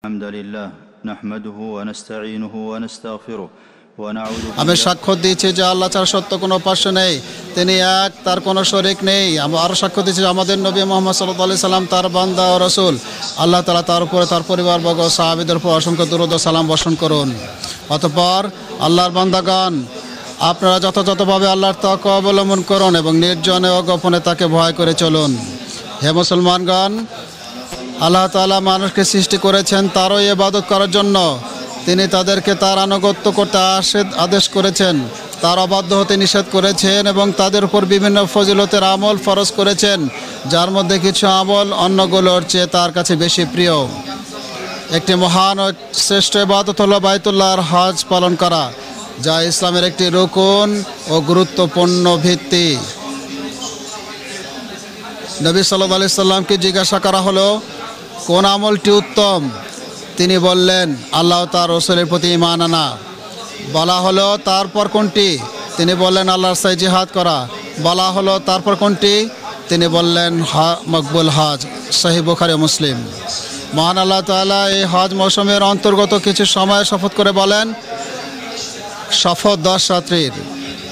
الحمد لله نحمده ونستعينه ونستغفره ونعوذ আমি সাক্ষ্য দিচ্ছি যে আল্লাহ ছাড়া সত্য কোনো উপাস্য নেই, তিনি এক, তার কোনো শরিক নেই। আরও সাক্ষ্য দিচ্ছি যে আমাদের নবী মুহাম্মদ সাল্লাল্লাহু আলাইহি সাল্লাম তার বান্দা ও রাসূল। আল্লাহ তাআলা তার উপরে, তার পরিবারবর্গ, সাহাবীদের উপর অসংখ্য দুরূদ ও সালাম বর্ষণ করুন। অতঃপর আল্লাহর বান্দাগণ, আপনারা যথাযথভাবে আল্লাহর তাকওয়া অবলম্বন করুন এবং নির্জনে ও গোপনে তাকে ভয় করে চলুন। হে মুসলমানগণ, আল্লাহ তাআলা মানুষকে সৃষ্টি করেছেন তারই ইবাদত করার জন্য। তিনি তাদেরকে তার আনুগত্য করতে আদেশ করেছেন, তার অবাধ্য হতে নিষেধ করেছেন এবং তাদের উপর বিভিন্ন ফজিলতের আমল ফরজ করেছেন, যার মধ্যে কিছু আমল অন্যগুলোর চেয়ে তার কাছে বেশি প্রিয়। একটি মহান ও শ্রেষ্ঠ ইবাদত হলো বাইতুল্লাহর হজ পালন করা, যা ইসলামের একটি রুকন ও গুরুত্বপূর্ণ ভিত্তি। নবী সাল্লাল্লাহু আলাইহি সাল্লামকে জিজ্ঞাসা করা হলো, কোন আমলটি উত্তম? তিনি বললেন, আল্লাহ তার রাসূলের প্রতি ঈমান আনা। বলা হলো, তারপর কোনটি? তিনি বললেন, আল্লাহর রাস্তায় জিহাদ করা। বলা হলো, তারপর কোনটি? তিনি বললেন, মকবুল হজ। সহিহ বুখারী ও মুসলিম। মহান আল্লাহ তাআলা এই হজ মৌসুমের অন্তর্গত কিছু সময় শপথ করে বলেন, শপথ 10 রাত্রির।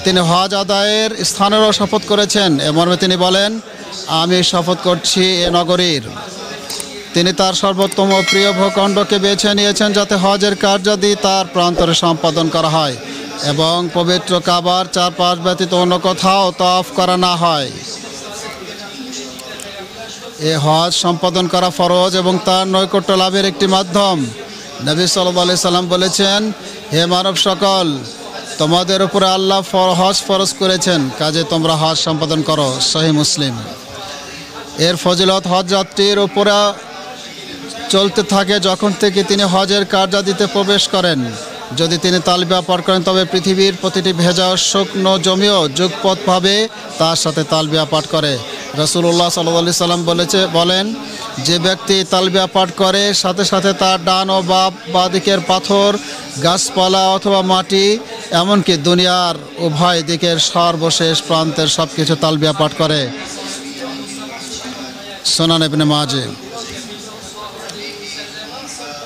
তিনি হজ আদায়ের স্থানেরও শপথ করেছেন। এ মর্মে তিনি বলেন, আমি শপথ করছি এ নগরীর। তিনি তার সর্বোত্তম ও প্রিয় ভূখণ্ডকে বেছে নিয়েছেন, যাতে হজের কার্যাদি তার প্রান্তরে সম্পাদন করা হয় এবং পবিত্র কাবার চারপাশ ব্যতীত অন্য কোথাও তওয়াফ করা না হয়। এ হজ সম্পাদন করা ফরজ এবং তার নৈকট্য লাভের একটি মাধ্যম। নবী সাল্লাল্লাহু আলাইহি সাল্লাম বলেছেন, হে মানব সকল, তোমাদের উপরে আল্লাহ হজ ফরজ করেছেন, কাজে তোমরা হজ সম্পাদন করো। সহিহ মুসলিম। এর ফজিলত হজ যাত্রীর উপরে চলতে থাকে যখন থেকে তিনি হজের কার্যাদিতে প্রবেশ করেন। যদি তিনি তালবিয়া পাঠ করেন, তবে পৃথিবীর প্রতিটি ভেজা শুকনো জমিও যুগপৎভাবে তার সাথে তালবিয়া পাঠ করে। রাসূলুল্লাহ সাল্লাল্লাহু আলাইহি সাল্লাম বলেন, যে ব্যক্তি তালবিয়া পাঠ করে, সাথে সাথে তার ডান ও বাঁ দিকের পাথর, গাছপালা অথবা মাটি, এমনকি দুনিয়ার উভয় দিকের সর্বশেষ প্রান্তের সব কিছু তালবিয়া পাঠ করে। সুনান ইবনে মাজাহ।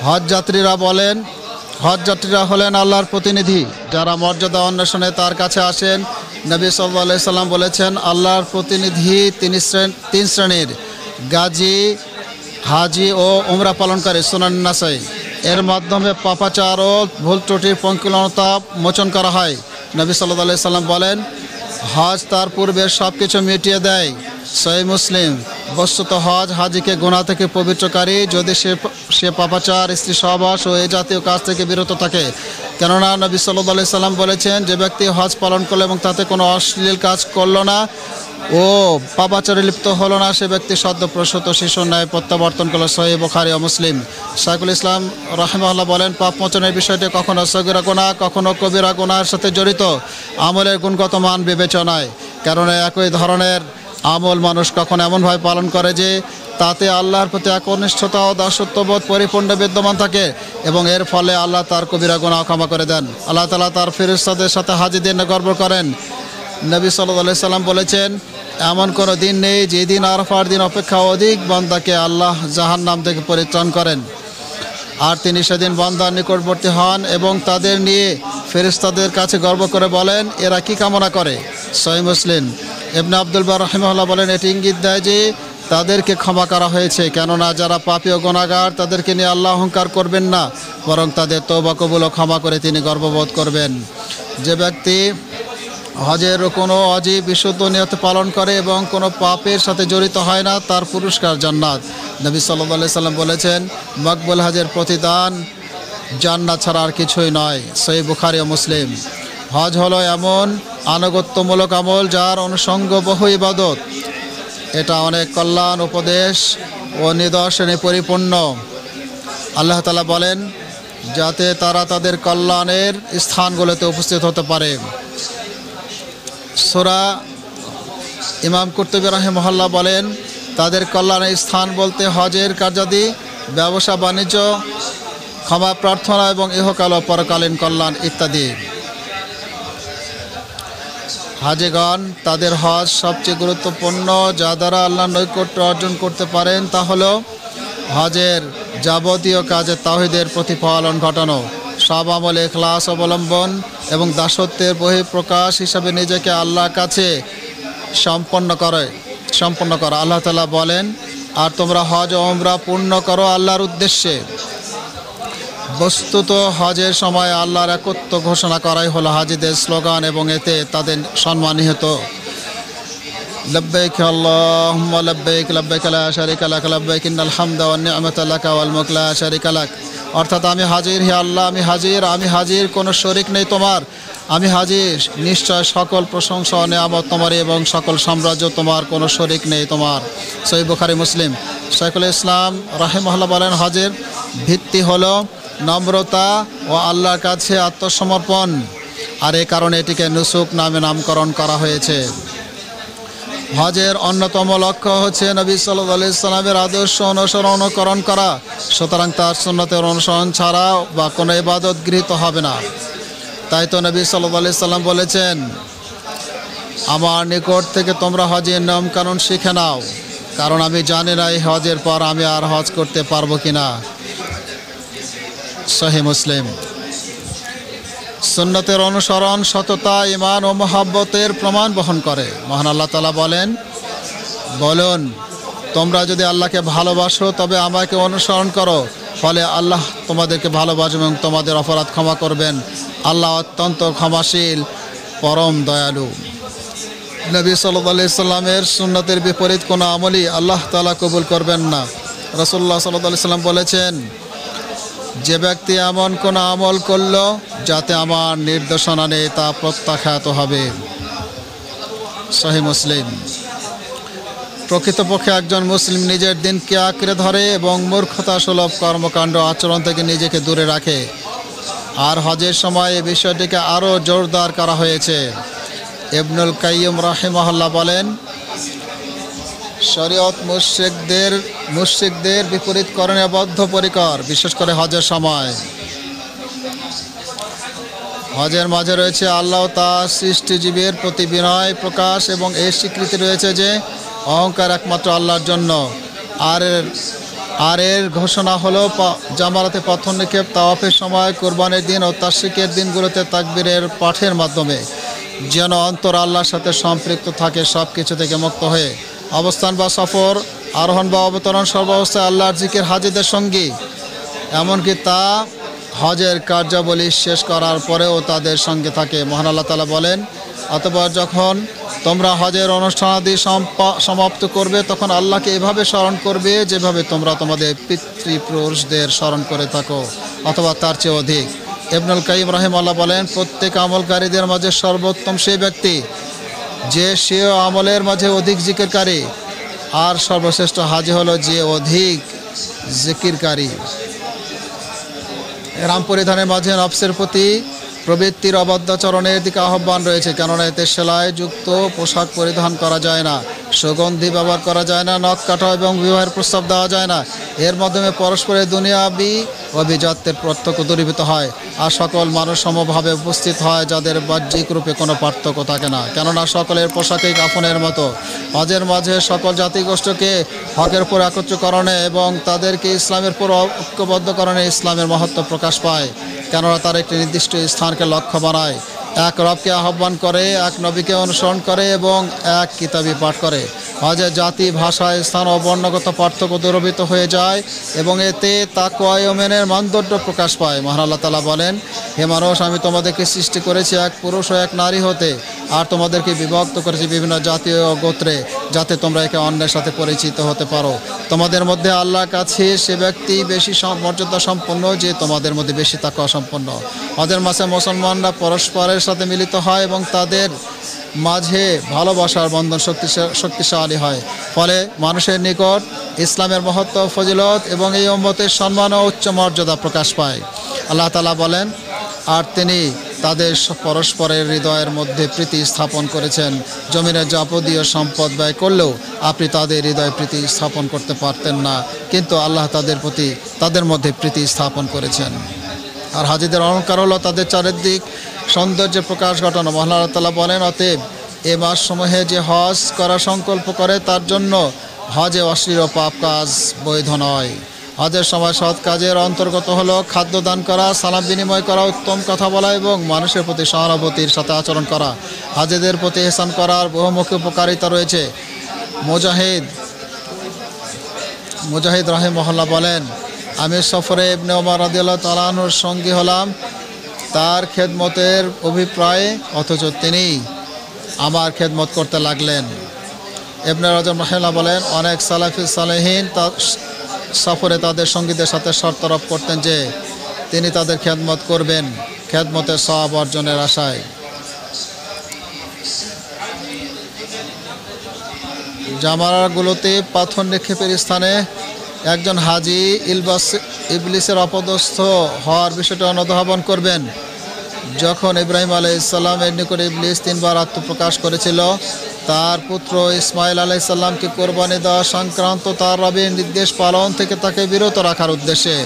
হজ যাত্রীরা হলেন আল্লাহর প্রতিনিধি, যারা মর্যাদা অন্বেষণে তার কাছে আসেন। নবী সাল্লাল্লাহু আলাইহি সাল্লাম বলেছেন, আল্লাহর প্রতিনিধি তিন শ্রেণীর: গাজী, হাজি ও উমরা পালনকারী। সুনান নাসাই। এর মাধ্যমে পাপাচার ও ভুল ত্রুটির পঙ্কিলতা মোচন করা হয়। নবী সাল্লাল্লাহু আলাইহি সাল্লাম বলেন, হজ তার পূর্বের সব কিছু মিটিয়ে দেয়। সহিহ মুসলিম। বস্তুত হজ হাজিকে গুনাহ থেকে পবিত্রকারী, যদি সে পাপাচার, স্ত্রী সহবাস ও এই জাতীয় কাজ থেকে বিরত থাকে। কেননা নবী সাল্লাল্লাহু আলাইহি সাল্লাম বলেছেন, যে ব্যক্তি হজ পালন করলো এবং তাতে কোনো অশ্লীল কাজ করলো না ও পাপাচারে লিপ্ত হলো না, সে ব্যক্তি সদ্য প্রসূত শিশুর ন্যায় প্রত্যাবর্তন করলো। সহিহ বুখারী ও মুসলিম। শাইখুল ইসলাম রাহিমাহুল্লাহ বলেন, পাপ মোচনের বিষয়টি কখনো সগীরা গুনাহ, কখনো কবিরা গুনাহের সাথে জড়িত আমলের গুণগত মান বিবেচনায়। কারণ একই ধরনের আমল মানুষ কখন এমনভাবে পালন করে যে তাতে আল্লাহর প্রতি একনিষ্ঠতা ও দাসত্ববোধ পরিপূর্ণ বিদ্যমান থাকে এবং এর ফলে আল্লাহ তার কবিরা গুনাহ ক্ষমা করে দেন। আল্লাহ তাআলা তার ফেরেশতাদের সাথে হাজিদের গর্ব করেন। নবী সাল্লাল্লাহু আলাইহি সাল্লাম বলেছেন, এমন কোনো দিন নেই যে দিন আরাফার দিন অপেক্ষা অধিক বান্দাকে আল্লাহ জাহান্নাম থেকে পরিত্রাণ করেন, আর তিনি সেদিন বান্দার নিকটবর্তী হন এবং তাদের নিয়ে ফেরেশতাদের কাছে গর্ব করে বলেন, এরা কি কামনা করে? সহিহ মুসলিম। ইবনে আব্দুল বার রাহিমাহুল্লাহ বলেন, এটি ইঙ্গিত দেয় যে তাদেরকে ক্ষমা করা হয়েছে, কেননা যারা পাপী ও গুনাহগার তাদেরকে নিয়ে আল্লাহ অহংকার করবেন না, বরং তাদের তওবা কবুল ও ক্ষমা করে তিনি গর্ববোধ করবেন। যে ব্যক্তি হজের কোনো অজীব বিশুদ্ধ নিয়তে পালন করে এবং কোনো পাপের সাথে জড়িত হয় না, তার পুরস্কার জান্নাত। নবী সাল্লাল্লাহু আলাইহি সাল্লাম বলেছেন, মকবুল হজের প্রতিদান জান্নাত ছাড়া আর কিছুই নয়। সহিহ বুখারী ও মুসলিম। হজ হলো এমন আনুগত্যমূলক আমল যার অনুষঙ্গ বহু ইবাদত। এটা অনেক কল্যাণ, উপদেশ ও নিদর্শনে পরিপূর্ণ। আল্লাহ তাআলা বলেন, যাতে তারা তাদের কল্যাণের স্থানগুলোতে উপস্থিত হতে পারে। সূরা ইমাম কুরতুবী রাহিমাহুল্লাহ বলেন, তাদের কল্যাণের স্থান বলতে হজের কার্যাদি, ব্যবসা বাণিজ্য, ক্ষমা প্রার্থনা এবং ইহকাল ও পরকালীন কল্যাণ ইত্যাদি। হাজিগণ, তাদের হজ সবচেয়ে গুরুত্বপূর্ণ, যা দ্বারা আল্লাহর নৈকট্য অর্জন করতে পারেন তা হলো হজের যাবতীয় কাজে তাওহীদের প্রতিফলন ঘটানো, সব আমলে ইখলাস অবলম্বন এবং দাসত্বের বহিঃপ্রকাশ হিসাবে নিজেকে আল্লাহর কাছে সম্পন্ন করা। আল্লাহ তাআলা বলেন, আর তোমরা হজ ও উমরা পূর্ণ করো আল্লাহর উদ্দেশ্যে। বস্তুত হজের সময় আল্লাহর একত্ব ঘোষণা করাই হলো হাজিদের স্লোগান এবং এতে তাদের সম্মান নিহিত। লব্বাইক আল্লাহুম্মা লব্বাইক লব্বাইক লা শারীকা লাক লব্বাইক ইন্নাল হামদা ওয়ান নি'মাতা লাকা ওয়াল মুলক লা শারীকা লাক। অর্থাৎ আমি হাজির, হে আল্লাহ আমি হাজির, কোনো শরীক নেই তোমার। আমি হাজির, নিশ্চয় সকল প্রশংসা ও নিয়ামত তোমারই এবং সকল সাম্রাজ্য তোমার, কোনো শরীক নেই তোমার। সহিহ বুখারী মুসলিম। শাইখুল ইসলাম রাহিমাহুল্লাহ বলেন, হজের ভিত্তি হলো নম্রতা ও আল্লাহর কাছে আত্মসমর্পণ, আর এই কারণে এটিকে নুসুক নামে নামকরণ করা হয়েছে। হজের অন্যতম লক্ষ্য হচ্ছে নবী সাল্লাল্লাহু আলাইহি সাল্লামের আদর্শ অনুকরণ করা। সুতরাং তার সুন্নতের অনুসরণ ছাড়া বা কোনো ইবাদত গৃহীত হবে না। তাই তো নবী সাল্লাল্লাহু আলাইহি সাল্লাম বলেছেন, আমার নিকট থেকে তোমরা হজের নিয়ম কানুন শিখে নাও, কারণ আমি জানি না এই হজের পর আমি আর হজ করতে পারবো কিনা। সহিহ মুসলিম। সুন্নতের অনুসরণ সততা, ঈমান ও মহব্বতের প্রমাণ বহন করে। মহান আল্লাহ তাআলা বলুন, তোমরা যদি আল্লাহকে ভালোবাসো তবে আমাকে অনুসরণ করো, ফলে আল্লাহ তোমাদেরকে ভালোবাসবেন এবং তোমাদের অপরাধ ক্ষমা করবেন। আল্লাহ অত্যন্ত ক্ষমাশীল, পরম দয়ালু। নবী সাল্লাল্লাহু আলাইহি সাল্লামের সুন্নতের বিপরীত কোনো আমলই আল্লাহ তাআলা কবুল করবেন না। রাসূলুল্লাহ সাল্লাল্লাহু আলাইহি সাল্লাম বলেছেন, যে ব্যক্তি এমন কোনো আমল করল যাতে আমার নির্দেশনা নেই তা প্রত্যাখ্যাত হবে। সহিহ মুসলিম। প্রকৃতপক্ষে একজন মুসলিম নিজের দিনকে আঁকড়ে ধরে এবং মূর্খতা সুলভ কর্মকাণ্ড আচরণ থেকে নিজেকে দূরে রাখে। আর হজের সময় এই বিষয়টিকে আরও জোরদার করা হয়েছে। ইবনুল কাইয়্যিম রাহিমাহুল্লাহ বলেন, শরীয়ত মুশরিকদের বিপরীতকরণে বদ্ধপরিকর, বিশেষ করে হজের সময়। হজের মাঝে রয়েছে আল্লাহ তার সৃষ্টিজীবের প্রতি বিনয় প্রকাশ এবং এই স্বীকৃতি রয়েছে যে অহংকার একমাত্র আল্লাহর জন্য। আর এর ঘোষণা হলো জামারাতে পাথর নিক্ষেপ, তাওয়াফের সময়, কোরবানির দিন ও তাশরিকের দিনগুলোতে তাকবীরের পাঠের মাধ্যমে, যেন অন্তর আল্লাহর সাথে সম্পৃক্ত থাকে সব কিছু থেকে মুক্ত হয়ে। অবস্থান বা সফর, আরোহণ বা অবতরণ সর্বাবস্থায় আল্লাহর জিকির হাজিদের সঙ্গী, এমনকি তা হজের কার্যাবলী শেষ করার পরেও তাদের সঙ্গে থাকে। মহান আল্লাহ তাআলা বলেন, অতঃপর যখন তোমরা হজের অনুষ্ঠানাদি সমাপ্ত করবে তখন আল্লাহকে এভাবে স্মরণ করবে যেভাবে তোমরা তোমাদের পিতৃপুরুষদের স্মরণ করে থাকো, অথবা তার চেয়ে অধিক। ইবনুল কাইয়্যিম রাহিমাহুল্লাহ বলেন, প্রত্যেক আমলকারীদের মাঝে সর্বোত্তম সেই ব্যক্তি যে সেও আমলের মাঝে অধিক জিকিরকারী, আর সর্বশ্রেষ্ঠ হাজি হলো যে অধিক জিকিরকারী। রাম পরিধানের মাঝে নফসের প্রতি প্রবৃত্তির অবাধ্যাচরণের দিকে আহ্বান রয়েছে, কেননা এতে সেলাইযুক্ত পোশাক পরিধান করা যায় না, সুগন্ধি ব্যবহার করা যায় না, নখ কাটা এবং বিবাহের প্রস্তাব দেওয়া যায় না। এর মাধ্যমে পরস্পরের দুনিয়াবি অভিজাত্যের প্রত্যক্ষ দূরীভূত হয়, আর সকল মানুষ সমভাবে উপস্থিত হয়, যাদের বাহ্যিক রূপে কোনো পার্থক্য থাকে না, কেননা সকলের পোশাকেই কাফনের মতো। হজের মাঝে সকল জাতিগোষ্ঠীকে হকের উপর একত্রীকরণে এবং তাদেরকে ইসলামের উপর ঐক্যবদ্ধকরণে ইসলামের মহত্ব প্রকাশ পায়, কেননা তার একটি নির্দিষ্ট স্থানকে লক্ষ্য বানায়, এক রবকে আহ্বান করে, এক নবীকে অনুসরণ করে এবং এক কিতাবি পাঠ করে। হজে জাতি, ভাষা, স্থান ও বর্ণগত পার্থক্য দূরীভূত হয়ে যায় এবং এতে তাকওয়া ও ঈমানের মানদণ্ড প্রকাশ পায়। মহান আল্লাহ তাআলা বলেন, হে মানুষ, আমি তোমাদেরকে সৃষ্টি করেছি এক পুরুষ ও এক নারী হতে, আর তোমাদেরকে বিভক্ত করেছি বিভিন্ন জাতি ও গোত্রে, যাতে তোমরা একে অন্যের সাথে পরিচিত হতে পারো। তোমাদের মধ্যে আল্লাহর কাছে সে ব্যক্তি বেশি মর্যাদা সম্পন্ন যে তোমাদের মধ্যে বেশি তাকওয়া সম্পন্ন। হজের মাসে মুসলমানরা পরস্পরের সাথে মিলিত হয় এবং তাদের মাঝে ভালোবাসার বন্ধন শক্তিশালী হয়, ফলে মানুষের নিকট ইসলামের মহত্ব, ফজিলত এবং এই উম্মতের সম্মান ও উচ্চ মর্যাদা প্রকাশ পায়। আল্লাহ তাআলা বলেন, আর তিনি তাদের পরস্পরের হৃদয়ের মধ্যে প্রীতি স্থাপন করেছেন। জমিনের যাবতীয় সম্পদ ব্যয় করলেও আপনি তাদের হৃদয়ে প্রীতি স্থাপন করতে পারতেন না, কিন্তু আল্লাহ তাদের মধ্যে প্রীতি স্থাপন করেছেন। আর হাজিদের অলঙ্কার হলো তাদের চারিদিক সৌন্দর্য প্রকাশ ঘটানো। মহান আল্লাহ তাআলা বলেন, অতএব এ মাসসমূহে যে হজ করার সংকল্প করে তার জন্য হজে অশ্লীল ও পাপ কাজ বৈধ নয়। হজের সময় সৎ কাজের অন্তর্গত হলো খাদ্য দান করা, সালাম বিনিময় করা, উত্তম কথা বলা এবং মানুষের প্রতি সহানুভূতির সাথে আচরণ করা। হাজীদের প্রতি ইহসান করার বহুমুখী উপকারিতা রয়েছে। মুজাহিদ রাহিমাহুল্লাহ বলেন, আমি সফরে ইবনে ওমর রাদিয়াল্লাহু তাআলা আনহুর সঙ্গী হলাম তার খেদমতের অভিপ্রায়ে, অথচ তিনি আমার খেদমত করতে লাগলেন। ইবনে রাজব রাহিমাহুল্লাহ বলেন, অনেক সালাফি সালেহীন সফরে তাদের সঙ্গীদের সাথে শর্ত আরোপ করতেন যে তিনি তাদের খেদমত করবেন খেদমতের সওয়াব অর্জনের আশায়। জামারাগুলোতে পাথর নিক্ষেপের স্থানে একজন হাজি ইবলিসের অপদস্থ হওয়ার বিষয়টা অনুধাবন করবেন। যখন ইব্রাহিম আলাইহিস সালামের নিকটে ইবলিস 3 বার আত্মপ্রকাশ করেছিল তার পুত্র ইসমাইল আলাইহিস সালামকে কোরবানি দেওয়া সংক্রান্ত তার রবের নির্দেশ পালন থেকে তাকে বিরত রাখার উদ্দেশ্যে,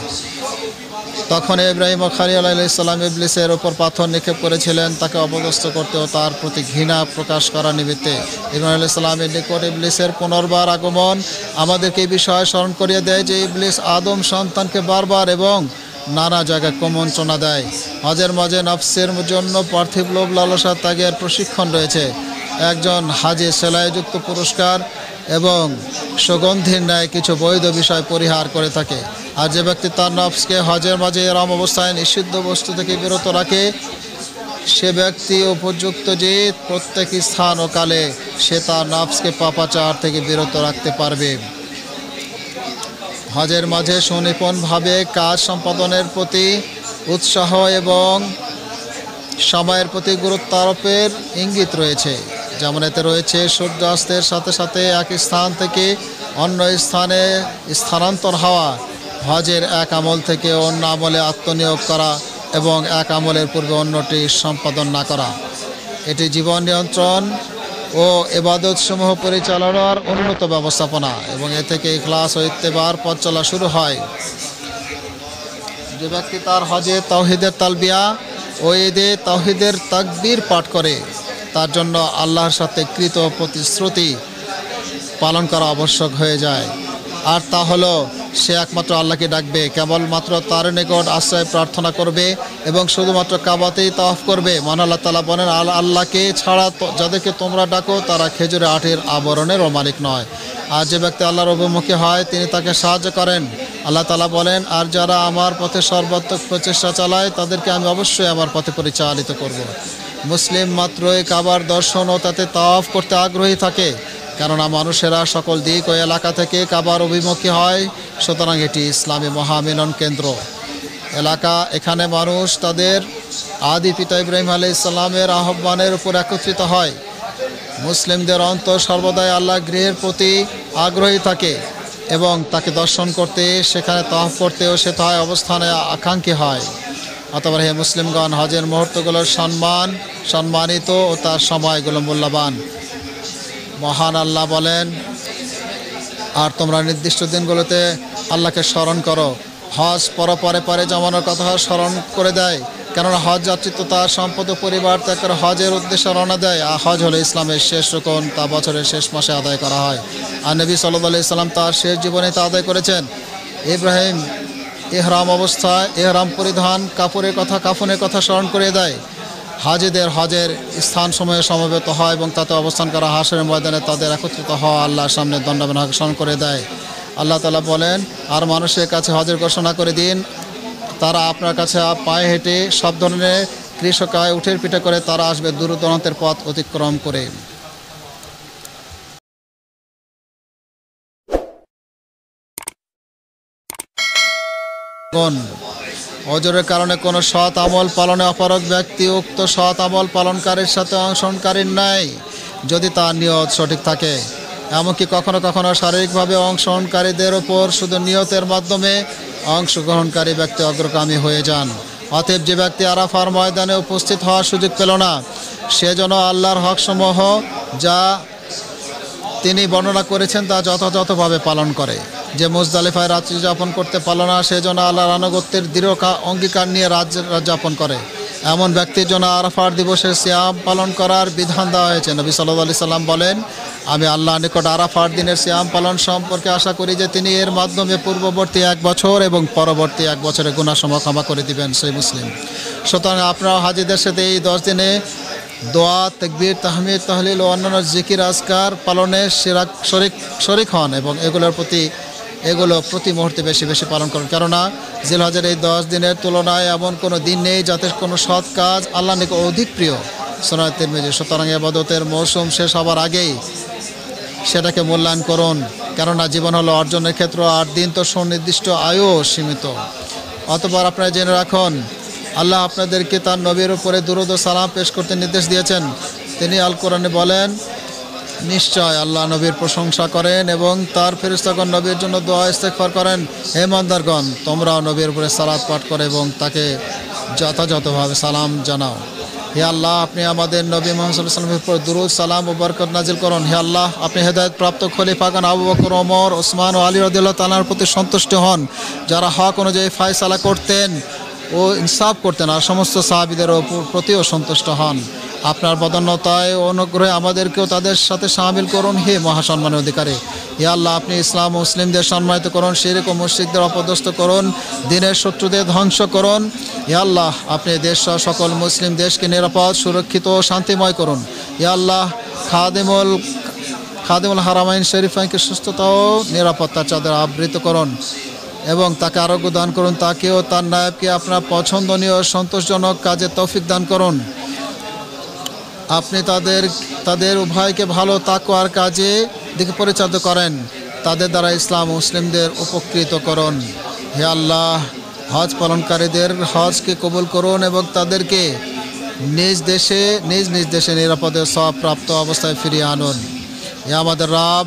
তখন ইব্রাহিম খলিল আলাইহিস সালাম ইবলিসের উপর পাথর নিক্ষেপ করেছিলেন তাকে অপদস্থ করতে ও তার প্রতি ঘৃণা প্রকাশ করার নিমিত্তে। ইব্রাহিম আলাইহিস সালামের নিকট ইবলিসের পুনর্বার আগমন আমাদেরকে এই বিষয়ে স্মরণ করিয়ে দেয় যে ইবলিস আদম সন্তানকে বারবার এবং নানা জায়গায় কুমন্ত্রণা দেয়। হজের মাঝে নফসের জন্য পার্থিব লোভ লালসা ত্যাগের প্রশিক্ষণ রয়েছে। একজন হাজি সেলাইযুক্ত পুরস্কার এবং সুগন্ধির ন্যায় কিছু বৈধ বিষয় পরিহার করে থাকে। আর যে ব্যক্তি তার নফসকে হজের মাঝে এরম অবস্থায় নিষিদ্ধ বস্তু থেকে বিরত রাখে সে ব্যক্তি উপযুক্ত যে প্রত্যেক স্থান ও কালে সে তার নফসকে পাপাচার থেকে বিরত রাখতে পারবে। হজের মাঝে সুনিপুণভাবে কাজ সম্পাদনের প্রতি উৎসাহ এবং সময়ের প্রতি গুরুত্ব আরোপের ইঙ্গিত রয়েছে। যেমন এতে রয়েছে সূর্যাস্তের সাথে সাথে এক স্থান থেকে অন্য স্থানে স্থানান্তর হওয়া, হজের এক আমল থেকে অন্য আমলে আত্মনিয়োগ করা এবং এক আমলের পূর্বে অন্যটি সম্পাদন না করা। এটি জীবন নিয়ন্ত্রণ ও ইবাদতসমূহ পরিচালনার উন্নত ব্যবস্থাপনা এবং এ থেকে ইখলাস ও ইত্তেবার পথ চলা শুরু হয়। যে ব্যক্তি তার হজে তাওহীদের তালবিয়া ও ঈদে তাওহীদের তাকবীর পাঠ করে তার জন্য আল্লাহর সাথে কৃত প্রতিশ্রুতি পালন করা আবশ্যক হয়ে যায়। আর তা হলো সে একমাত্র আল্লাহকে ডাকবে, কেবলমাত্র তার নিকট আশ্রয় প্রার্থনা করবে এবং শুধুমাত্র কাবাতেই তাওয়াফ করবে। মহান আল্লাহ তাআলা বলেন, আল্লাহকে ছাড়া যাদেরকে তোমরা ডাকো তারা খেজুরে আঠির আবরণেরও মালিক নয়। আর যে ব্যক্তি আল্লাহর অভিমুখী হয় তিনি তাকে সাহায্য করেন। আল্লাহ তাআলা বলেন, আর যারা আমার পথে সর্বাত্মক প্রচেষ্টা চালায় তাদেরকে আমি অবশ্যই আমার পথে পরিচালিত করব। মুসলিম মাত্রই কাবার দর্শন ও তাতে তাওয়াফ করতে আগ্রহী থাকে, কেননা মানুষেরা সকল দিক ও এলাকা থেকে কাবার অভিমুখী হয়। সুতরাং এটি ইসলামী মহামিলন কেন্দ্র এলাকা। এখানে মানুষ তাদের আদি পিতা ইব্রাহিম আলাইহিস সালামের আহ্বানের উপর একত্রিত হয়। মুসলিমদের অন্তর সর্বদাই আল্লাহ গৃহের প্রতি আগ্রহী থাকে এবং তাকে দর্শন করতে, সেখানে তাওয়াফ করতেও সে তাই অবস্থানে আকাঙ্ক্ষী হয়। অতঃপর হে মুসলিমগণ, হজের মুহূর্তগুলোর সম্মানিত ও তার সময়গুলো মূল্যবান। মহান আল্লাহ বলেন, আর তোমরা নির্দিষ্ট দিনগুলোতে আল্লাহকে স্মরণ করো। হজ পরে পরে জমানোর কথা স্মরণ করে দেয়, কেননা হজ যাত্রী তো তার সম্পদ ও পরিবার ত্যাগ করে হজের উদ্দেশ্যে রওনা দেয়। আর হজ হলো ইসলামের শেষ রুকন, তা বছরের শেষ মাসে আদায় করা হয়। আর নবী সাল্লাল্লাহু আলাইহি সাল্লাম তার শেষ জীবনে তা আদায় করেছেন। ইব্রাহিম ইহরাম অবস্থায় ইহরাম পরিধান কাফনের কথা স্মরণ করে দেয়। হাজিদের হজের স্থানসমূহে সমবেত হয় এবং তাতে অবস্থান করা, হাশরের ময়দানে তাদের একত্রিত হওয়া আল্লাহর সামনে দণ্ডায়মান হক স্মরণ করে দেয়। আল্লাহ তাআলা বলেন, আর মানুষের কাছে হজের ঘোষণা করে দিন, তারা আপনার কাছে পায়ে হেঁটে সব ধরনের কৃষকায় উঠের পিঠে করে তারা আসবে দূর দূরান্তের পথ অতিক্রম করে। ওজরের কারণে কোনো সৎ আমল পালনে অপারগ ব্যক্তি উক্ত সৎ আমল পালনকারীর সাথে অংশগ্রহণকারীর ন্যায়, যদি তার নিয়ত সঠিক থাকে। এমনকি কখনো কখনো শারীরিকভাবে অংশগ্রহণকারীদের ওপর শুধু নিয়তের মাধ্যমে অংশগ্রহণকারী ব্যক্তি অগ্রগামী হয়ে যান। অতএব যে ব্যক্তি আরাফার ময়দানে উপস্থিত হওয়ার সুযোগ পেল না, সে যেন আল্লাহর হকসমূহ যা তিনি বর্ণনা করেছেন তা যথাযথভাবে পালন করে। যে মুজদালিফায় রাত্রি যাপন করতে পারল না, সে যেন আল্লাহর আনুগত্যের দৃঢ় অঙ্গীকার নিয়ে রাত যাপন করে। এমন ব্যক্তির জন্য আরাফার দিবসে সিয়াম পালন করার বিধান দেওয়া হয়েছে। নবী সাল্লাল্লাহু আলাইহি সাল্লাম বলেন, আমি আল্লাহর নিকট আরাফার দিনের সিয়াম পালন সম্পর্কে আশা করি যে তিনি এর মাধ্যমে পূর্ববর্তী 1 বছর এবং পরবর্তী 1 বছরের গুনাহসমূহ ক্ষমা করে দিবেন। সেই মুসলিম। সুতরাং আপনারা হাজিদের সাথে এই 10 দিনে দোয়া, তাকবীর, তাহমিদ, তাহলিল ও অন্যান্য জিকির আজকার পালনে শরিক হন এবং এগুলো প্রতি মুহূর্তে বেশি বেশি পালন করুন। কেননা জিলহজের এই 10 দিনের তুলনায় এমন কোনো দিন নেই যাতে কোনো সৎ কাজ আল্লাহর নিকট অধিক প্রিয়। সুনান তিরমিজি। সুতরাং ইবাদতের মৌসুম শেষ হবার আগেই সেটাকে মূল্যায়ন করুন, কেননা জীবন হলো অর্জনের ক্ষেত্র, আর দিন তো সুনির্দিষ্ট আয়ু সীমিত। অতঃপর আপনারা জেনে রাখুন, আল্লাহ আপনাদেরকে তার নবীর উপরে দুরূদ ও সালাম পেশ করতে নির্দেশ দিয়েছেন। তিনি আল কোরআনে বলেন, নিশ্চয় আল্লাহ নবীর প্রশংসা করেন এবং তার ফেরেশতাগণ নবীর জন্য দোয়া ইস্তেগফার করেন। হে ইমানদারগণ, তোমরাও নবীর উপরে সালাত পাঠ করো এবং তাকে যথাযথভাবে সালাম জানাও। হে আল্লাহ, আপনি আমাদের নবী মুহাম্মদ সাল্লাল্লাহু আলাইহি ওয়াসাল্লামের উপর দুরূদ, সালাম ও বরকত নাজিল করুন। হে আল্লাহ, আপনি হেদায়েতপ্রাপ্ত খলিফাগণ আবু বকর, ওমর, ওসমান ও আলী রাদিয়াল্লাহু তাআলার প্রতি সন্তুষ্ট হন, যারা হক অনুযায়ী ফয়সালা করতেন ও ইনসাফ করতেন, আর সমস্ত সাহাবীদের প্রতিও সন্তুষ্ট হন। আপনার বদান্যতায় ও অনুগ্রহে আমাদেরকেও তাদের সাথে শামিল করুন। হে মহাসম্মানের অধিকারী, হে আল্লাহ, আপনি ইসলাম ও মুসলিমদের সম্মানিত করুন, শিরক ও মুশরিকদের অপদস্থ করুন, দ্বীনের শত্রুদের ধ্বংস করুন। হে আল্লাহ, আপনি দেশ সহ সকল মুসলিম দেশকে নিরাপদ, সুরক্ষিত ও শান্তিময় করুন। হে আল্লাহ, খাদিমুল হারামাইন শরীফাইনকে সুস্থতা ও নিরাপত্তার চাদর আবৃত করুন এবং তাকে আরোগ্য দান করুন। তাকেও তার নায়েবকে আপনার পছন্দনীয় সন্তোষজনক কাজে তৌফিক দান করুন। আপনি তাদের উভয়কে ভালো তাকওয়ার কাজে দিকে পরিচালিত করেন, তাদের দ্বারা ইসলাম মুসলিমদের উপকৃত করুন। হে আল্লাহ, হজ পালনকারীদের হজকে কবুল করুন এবং তাদেরকে নিজ নিজ দেশে নিরাপদে সওয়াবপ্রাপ্ত অবস্থায় ফিরিয়ে আনুন। হে আমাদের রব,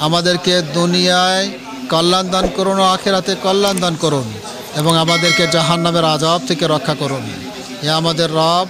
আমাদেরকে দুনিয়ায় কল্যাণ দান করুন ও আখিরাতে কল্যাণ দান করুন এবং আমাদেরকে জাহান্নামের আযাব থেকে রক্ষা করুন। হে আমাদের রব,